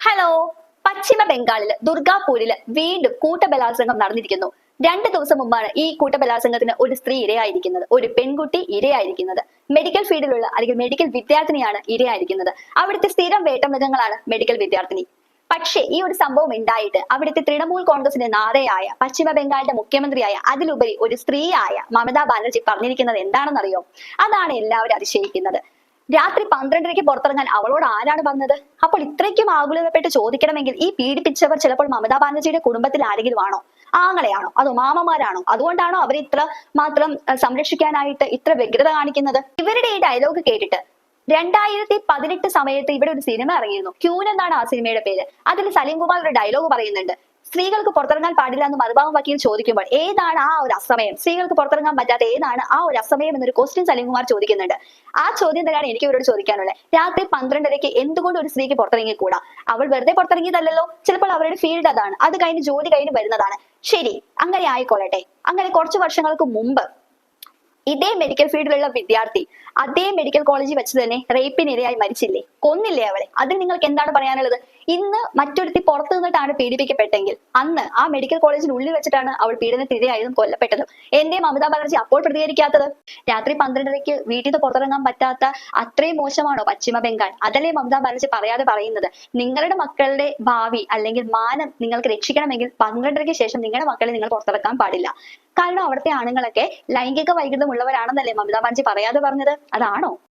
Hello. പശ്ചിമ ബംഗാളില് ദുർഗാപൂരില് വീണ്ടും കൂട്ടബലാത്സംഗം നടന്നിരിക്കുന്നു. 2 ദിവസം മുമ്പാണ് ഈ കൂട്ടബലാത്സംഗത്തിന് ഒരു സ്ത്രീ ഇരയായിരിക്കുന്നത്, ഒരു പെൺകുട്ടി ഇരയായിരിക്കുന്നത്. മെഡിക്കൽ ഫീൽഡിലുള്ള അല്ലെങ്കിൽ മെഡിക്കൽ വിദ്യാർത്ഥിനിയാണ് ഇരയായിരിക്കുന്നത്. അവിടുത്തെ സ്ഥിരം വേട്ടമൃഗങ്ങളാണ് മെഡിക്കൽ വിദ്യാർത്ഥിനി. പക്ഷേ ഈ ഒരു സംഭവം ഉണ്ടായിട്ട് അവിടുത്തെ തൃണമൂൽ കോൺഗ്രസിന്റെ നാഥയായ പശ്ചിമ ബംഗാളിന്റെ മുഖ്യമന്ത്രിയായ അതിലുപരി ഒരു സ്ത്രീയായ മമതാ ബാനർജി പറഞ്ഞിരിക്കുന്നത് എന്താണെന്നറിയോ? അതാണ് എല്ലാവരും അതിശയിക്കുന്നത്. രാത്രി 12:30 പുറത്തിറങ്ങാൻ അവളോട് ആരാണ് പറഞ്ഞത്? അപ്പോൾ ഇത്രയ്ക്കും ആകുലതപ്പെട്ട് ചോദിക്കണമെങ്കിൽ ഈ പീഡിപ്പിച്ചവർ ചിലപ്പോൾ മമതാ ബാനർജിയുടെ കുടുംബത്തിൽ ആരെങ്കിലും ആണോ? ആങ്ങളെയാണോ? അതോ മാമമാരാണോ? അതുകൊണ്ടാണോ അവരെ ഇത്ര മാത്രം സംരക്ഷിക്കാനായിട്ട് ഇത്ര വ്യഗ്രത കാണിക്കുന്നത്? ഇവരുടെ ഈ ഡയലോഗ് കേട്ടിട്ട് 2018 സമയത്ത് ഇവിടെ ഒരു സിനിമ ഇറങ്ങിയിരുന്നു. ക്യൂൻ എന്നാണ് ആ സിനിമയുടെ പേര്. അതിൽ സലീം കുമാർ ഒരു ഡയലോഗ് പറയുന്നുണ്ട്. സ്ത്രീകൾക്ക് പുറത്തിറങ്ങാൻ പാടില്ല എന്ന് മധുബാബു വക്കീൽ ചോദിക്കുമ്പോൾ ഏതാണ് ആ ഒരു അസമയം, സ്ത്രീകൾക്ക് പുറത്തിറങ്ങാൻ പറ്റാത്ത ഏതാണ് ആ ഒരു അസമയം എന്നൊരു ക്വസ്റ്റ്യൻ സലീം കുമാർ ചോദിക്കുന്നുണ്ട്. ആ ചോദ്യം തന്നെയാണ് എനിക്ക് ഇവരോട് ചോദിക്കാനുള്ളത്. രാത്രി 12:30 എന്തുകൊണ്ട് ഒരു സ്ത്രീക്ക് പുറത്തിറങ്ങിക്കൂടാ? അവൾ വെറുതെ പുറത്തിറങ്ങിയതല്ലോ. ചിലപ്പോൾ അവരുടെ ഫീൽഡ് അതാണ്, അത് കഴിഞ്ഞ് ജോലി കഴിഞ്ഞ് വരുന്നതാണ്. ശരി, അങ്ങനെ ആയിക്കൊള്ളട്ടെ. അങ്ങനെ കുറച്ചു വർഷങ്ങൾക്ക് മുമ്പ് ഇതേ മെഡിക്കൽ ഫീൽഡിലുള്ള വിദ്യാർത്ഥി അതേ മെഡിക്കൽ കോളേജിൽ വെച്ച് തന്നെ റേപ്പിനിരയായി മരിച്ചില്ലേ? കൊന്നില്ലേ അവളെ? അതിൽ നിങ്ങൾക്ക് എന്താണ് പറയാനുള്ളത്? ഇന്ന് മറ്റൊരുത്തി പുറത്തു നിന്നിട്ടാണ് പീഡിപ്പിക്കപ്പെട്ടെങ്കിൽ അന്ന് ആ മെഡിക്കൽ കോളേജിനുള്ളിൽ വെച്ചിട്ടാണ് അവൾ പീഡനത്തിരയായതും കൊല്ലപ്പെട്ടതും. എന്തേ മമതാ ബാനർജി അപ്പോൾ പ്രതികരിക്കാത്തത്? രാത്രി 12:30 വീട്ടിൽ നിന്ന് പുറത്തിറങ്ങാൻ പറ്റാത്ത അത്രയും മോശമാണോ പശ്ചിമ ബംഗാൾ? അതല്ലേ മമതാ ബാനർജി പറയാതെ പറയുന്നത്? നിങ്ങളുടെ മക്കളുടെ ഭാവി അല്ലെങ്കിൽ മാനം നിങ്ങൾക്ക് രക്ഷിക്കണമെങ്കിൽ 12:30 ശേഷം നിങ്ങളുടെ മക്കളെ നിങ്ങൾ പുറത്തിറക്കാൻ പാടില്ല. കാരണം അവിടുത്തെ ആണുങ്ങളൊക്കെ ലൈംഗിക വൈകൃതം ഉള്ളവരാണെന്നല്ലേ മമതാ ബാനർജി പറയാതെ പറഞ്ഞത്? അതാണോ?